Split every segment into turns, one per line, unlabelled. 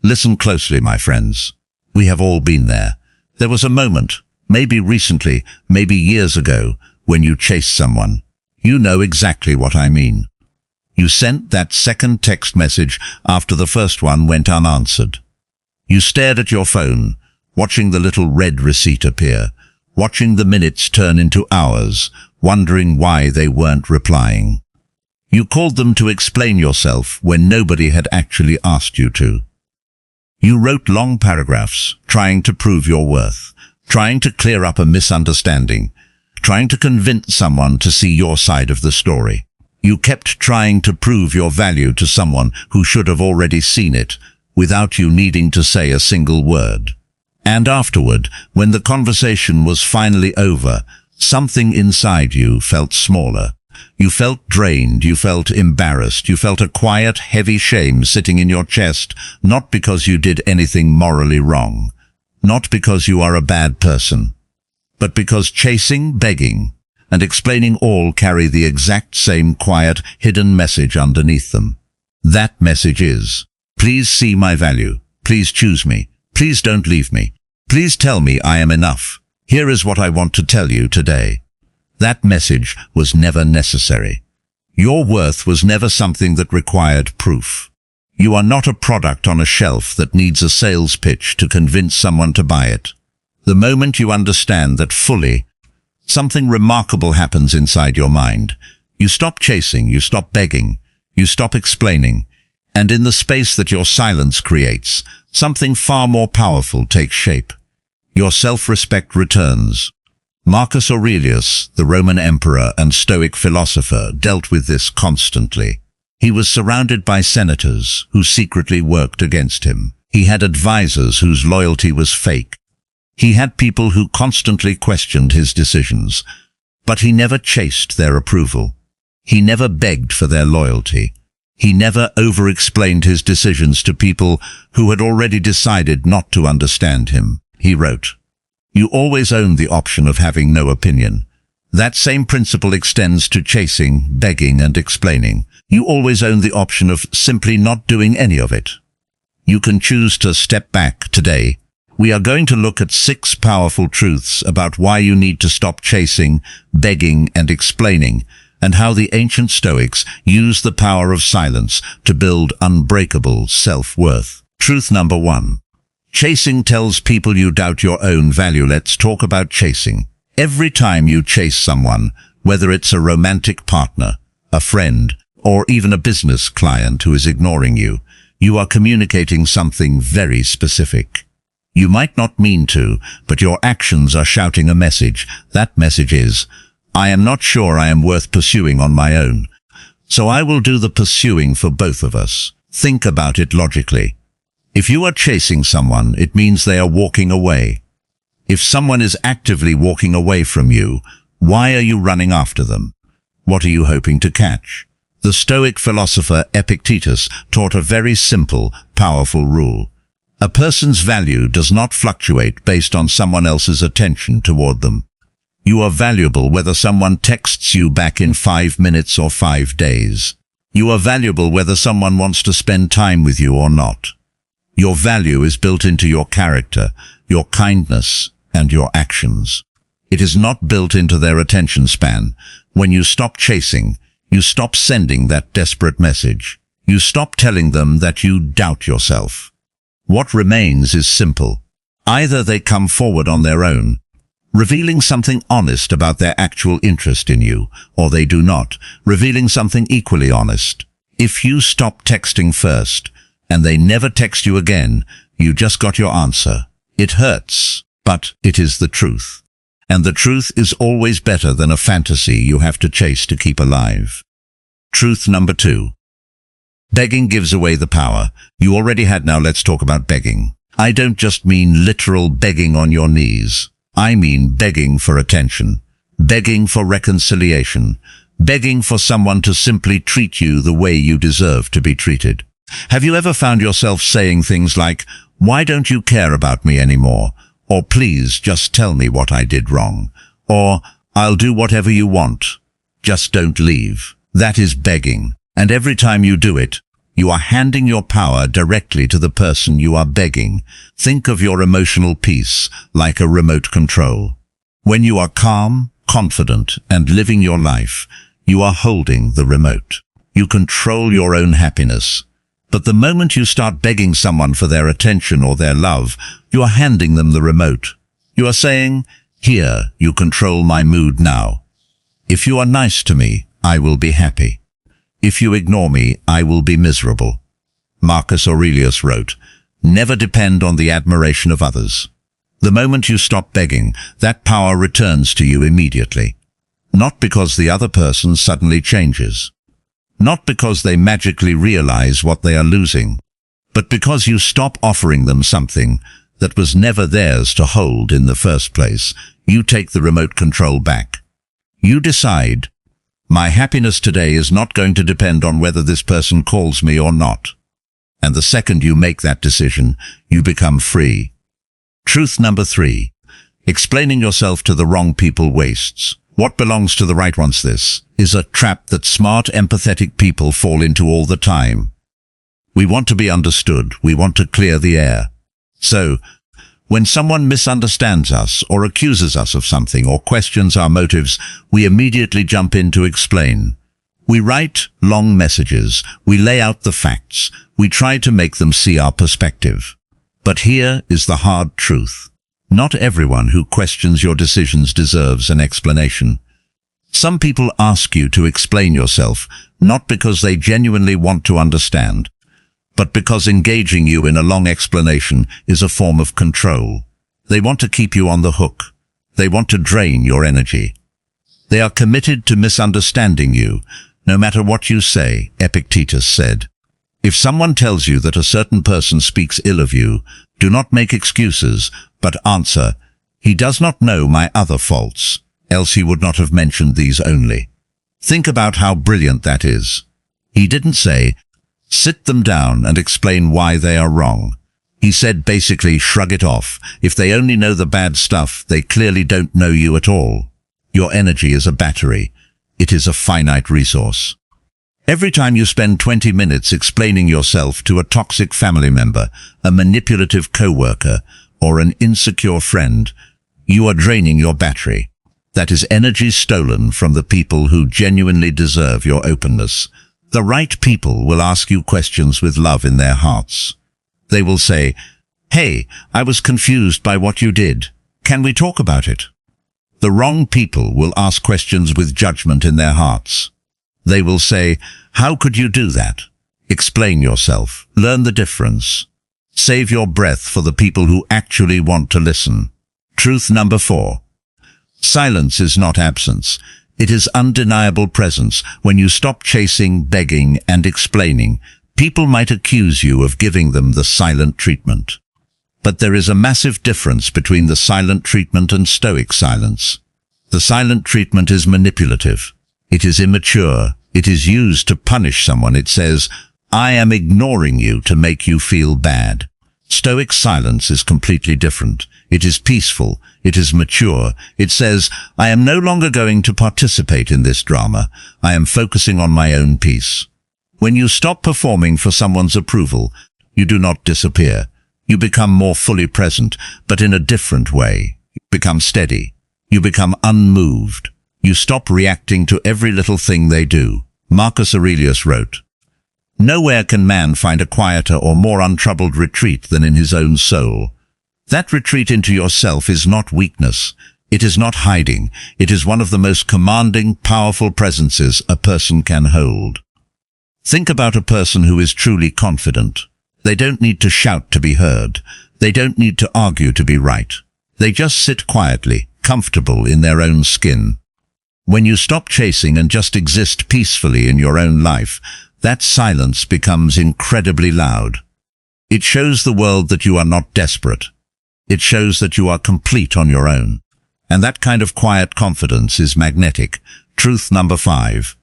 Listen closely, my friends. We have all been there. There was a moment, maybe recently, maybe years ago, when you chased someone. You know exactly what I mean. You sent that second text message after the first one went unanswered. You stared at your phone, watching the little red receipt appear, watching the minutes turn into hours, wondering why they weren't replying. You called them to explain yourself when nobody had actually asked you to. You wrote long paragraphs, trying to prove your worth, trying to clear up a misunderstanding, trying to convince someone to see your side of the story. You kept trying to prove your value to someone who should have already seen it, without you needing to say a single word. And afterward, when the conversation was finally over, something inside you felt smaller. You felt drained, you felt embarrassed, you felt a quiet, heavy shame sitting in your chest, not because you did anything morally wrong, not because you are a bad person, but because chasing, begging, and explaining all carry the exact same quiet, hidden message underneath them. That message is, please see my value, please choose me, please don't leave me, please tell me I am enough. Here is what I want to tell you today. That message was never necessary. Your worth was never something that required proof. You are not a product on a shelf that needs a sales pitch to convince someone to buy it. The moment you understand that fully, something remarkable happens inside your mind. You stop chasing, you stop begging, you stop explaining, and in the space that your silence creates, something far more powerful takes shape. Your self-respect returns. Marcus Aurelius, the Roman emperor and Stoic philosopher, dealt with this constantly. He was surrounded by senators who secretly worked against him. He had advisors whose loyalty was fake. He had people who constantly questioned his decisions, but he never chased their approval. He never begged for their loyalty. He never over-explained his decisions to people who had already decided not to understand him. He wrote, "You always own the option of having no opinion. That same principle extends to chasing, begging, and explaining. You always own the option of simply not doing any of it. You can choose to step back today." We are going to look at 6 powerful truths about why you need to stop chasing, begging, and explaining, and how the ancient Stoics used the power of silence to build unbreakable self-worth. Truth number 1. Chasing tells people you doubt your own value. Let's talk about chasing. Every time you chase someone, whether it's a romantic partner, a friend, or even a business client who is ignoring you, you are communicating something very specific. You might not mean to, but your actions are shouting a message. That message is, I am not sure I am worth pursuing on my own, so I will do the pursuing for both of us. Think about it logically. If you are chasing someone, it means they are walking away. If someone is actively walking away from you, why are you running after them? What are you hoping to catch? The Stoic philosopher Epictetus taught a very simple, powerful rule. A person's value does not fluctuate based on someone else's attention toward them. You are valuable whether someone texts you back in 5 minutes or 5 days. You are valuable whether someone wants to spend time with you or not. Your value is built into your character, your kindness, and your actions. It is not built into their attention span. When you stop chasing, you stop sending that desperate message. You stop telling them that you doubt yourself. What remains is simple. Either they come forward on their own, revealing something honest about their actual interest in you, or they do not, revealing something equally honest. If you stop texting first, and they never text you again, you just got your answer. It hurts, but it is the truth. And the truth is always better than a fantasy you have to chase to keep alive. Truth number 2. Begging gives away the power. You already had. Now let's talk about begging. I don't just mean literal begging on your knees. I mean begging for attention, begging for reconciliation, begging for someone to simply treat you the way you deserve to be treated. Have you ever found yourself saying things like, "Why don't you care about me anymore?" Or "Please just tell me what I did wrong," or "I'll do whatever you want, just don't leave." That is begging. And every time you do it, You are handing your power directly to the person you are begging. Think of your emotional peace like a remote control. When you are calm, confident, and living your life, you are holding the remote. You control your own happiness. But the moment you start begging someone for their attention or their love, you are handing them the remote. You are saying, "Here, you control my mood now. If you are nice to me, I will be happy. If you ignore me, I will be miserable." Marcus Aurelius wrote, "Never depend on the admiration of others." The moment you stop begging, that power returns to you immediately. Not because the other person suddenly changes. Not because they magically realize what they are losing, but because you stop offering them something that was never theirs to hold in the first place. You take the remote control back. You decide, "My happiness today is not going to depend on whether this person calls me or not." And the second you make that decision, you become free. Truth number 3. Explaining yourself to the wrong people wastes what belongs to the right ones. This is a trap that smart, empathetic people fall into all the time. We want to be understood. We want to clear the air. So, when someone misunderstands us or accuses us of something or questions our motives, we immediately jump in to explain. We write long messages. We lay out the facts. We try to make them see our perspective. But here is the hard truth. Not everyone who questions your decisions deserves an explanation. Some people ask you to explain yourself, not because they genuinely want to understand, but because engaging you in a long explanation is a form of control. They want to keep you on the hook. They want to drain your energy. They are committed to misunderstanding you, no matter what you say, Epictetus said. If someone tells you that a certain person speaks ill of you, do not make excuses, but answer, "He does not know my other faults, else he would not have mentioned these only." Think about how brilliant that is. He didn't say, "Sit them down and explain why they are wrong." He said basically, shrug it off. If they only know the bad stuff, they clearly don't know you at all. Your energy is a battery. It is a finite resource. Every time you spend 20 minutes explaining yourself to a toxic family member, a manipulative coworker, or an insecure friend, you are draining your battery. That is energy stolen from the people who genuinely deserve your openness. The right people will ask you questions with love in their hearts. They will say, "Hey, I was confused by what you did. Can we talk about it?" The wrong people will ask questions with judgment in their hearts. They will say, "How could you do that?" Explain yourself. Learn the difference. Save your breath for the people who actually want to listen. Truth number 4. Silence is not absence. It is undeniable presence. When you stop chasing, begging, and explaining, people might accuse you of giving them the silent treatment. But there is a massive difference between the silent treatment and Stoic silence. The silent treatment is manipulative. It is immature. It is used to punish someone. It says, "I am ignoring you to make you feel bad." Stoic silence is completely different. It is peaceful. It is mature. It says, "I am no longer going to participate in this drama. I am focusing on my own peace." When you stop performing for someone's approval, you do not disappear. You become more fully present, but in a different way. You become steady. You become unmoved. You stop reacting to every little thing they do. Marcus Aurelius wrote, "Nowhere can man find a quieter or more untroubled retreat than in his own soul." That retreat into yourself is not weakness. It is not hiding. It is one of the most commanding, powerful presences a person can hold. Think about a person who is truly confident. They don't need to shout to be heard. They don't need to argue to be right. They just sit quietly, comfortable in their own skin. When you stop chasing and just exist peacefully in your own life, that silence becomes incredibly loud. It shows the world that you are not desperate. It shows that you are complete on your own. And that kind of quiet confidence is magnetic. Truth number 5.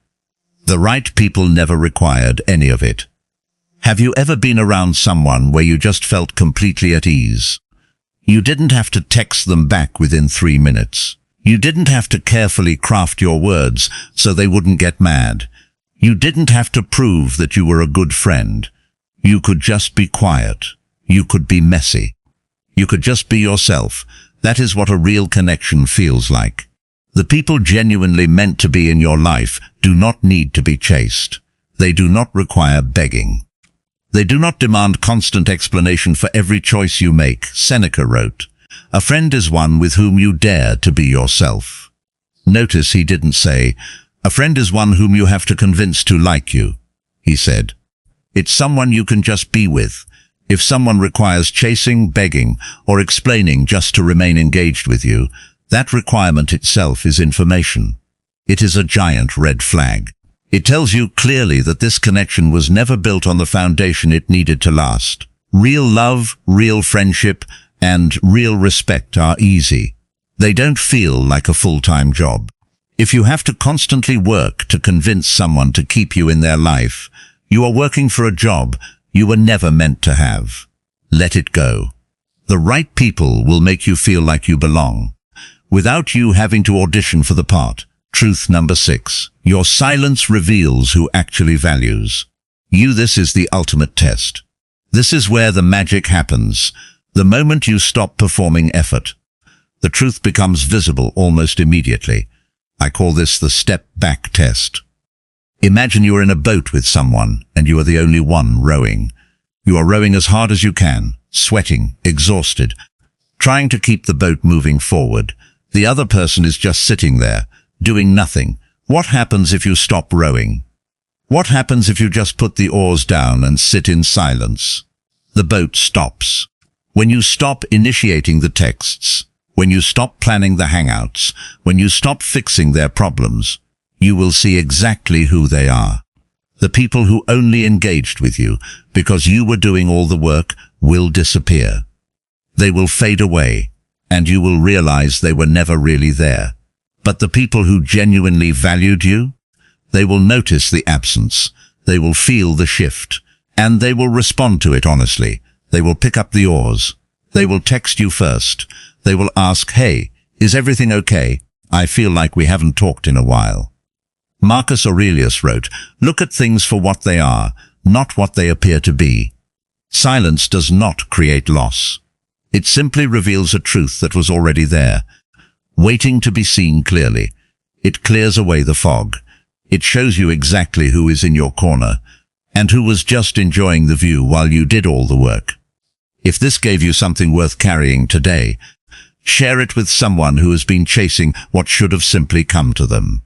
The right people never required any of it. Have you ever been around someone where you just felt completely at ease? You didn't have to text them back within 3 minutes. You didn't have to carefully craft your words so they wouldn't get mad. You didn't have to prove that you were a good friend. You could just be quiet. You could be messy. You could just be yourself. That is what a real connection feels like. The people genuinely meant to be in your life do not need to be chased. They do not require begging. They do not demand constant explanation for every choice you make. Seneca wrote, "A friend is one with whom you dare to be yourself." Notice he didn't say, "A friend is one whom you have to convince to like you." He said, "It's someone you can just be with." If someone requires chasing, begging, or explaining just to remain engaged with you, that requirement itself is information. It is a giant red flag. It tells you clearly that this connection was never built on the foundation it needed to last. Real love, real friendship, and real respect are easy. They don't feel like a full-time job. If you have to constantly work to convince someone to keep you in their life, you are working for a job you were never meant to have. Let it go. The right people will make you feel like you belong, without you having to audition for the part. Truth number 6. Your silence reveals who actually values you. This is the ultimate test. This is where the magic happens. The moment you stop performing effort, the truth becomes visible almost immediately. I call this the step-back test. Imagine you are in a boat with someone and you are the only one rowing. You are rowing as hard as you can, sweating, exhausted, trying to keep the boat moving forward. The other person is just sitting there, doing nothing. What happens if you stop rowing? What happens if you just put the oars down and sit in silence? The boat stops. When you stop initiating the texts, when you stop planning the hangouts, when you stop fixing their problems, you will see exactly who they are. The people who only engaged with you because you were doing all the work will disappear. They will fade away, and you will realize they were never really there. But the people who genuinely valued you, they will notice the absence, they will feel the shift, and they will respond to it honestly. They will pick up the oars. They will text you first. They will ask, "Hey, is everything okay? I feel like we haven't talked in a while." Marcus Aurelius wrote, "Look at things for what they are, not what they appear to be." Silence does not create loss. It simply reveals a truth that was already there, waiting to be seen clearly. It clears away the fog. It shows you exactly who is in your corner, and who was just enjoying the view while you did all the work. If this gave you something worth carrying today, share it with someone who has been chasing what should have simply come to them.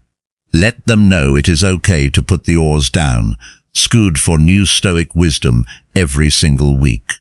Let them know it is okay to put the oars down. Scoot for new Stoic wisdom every single week.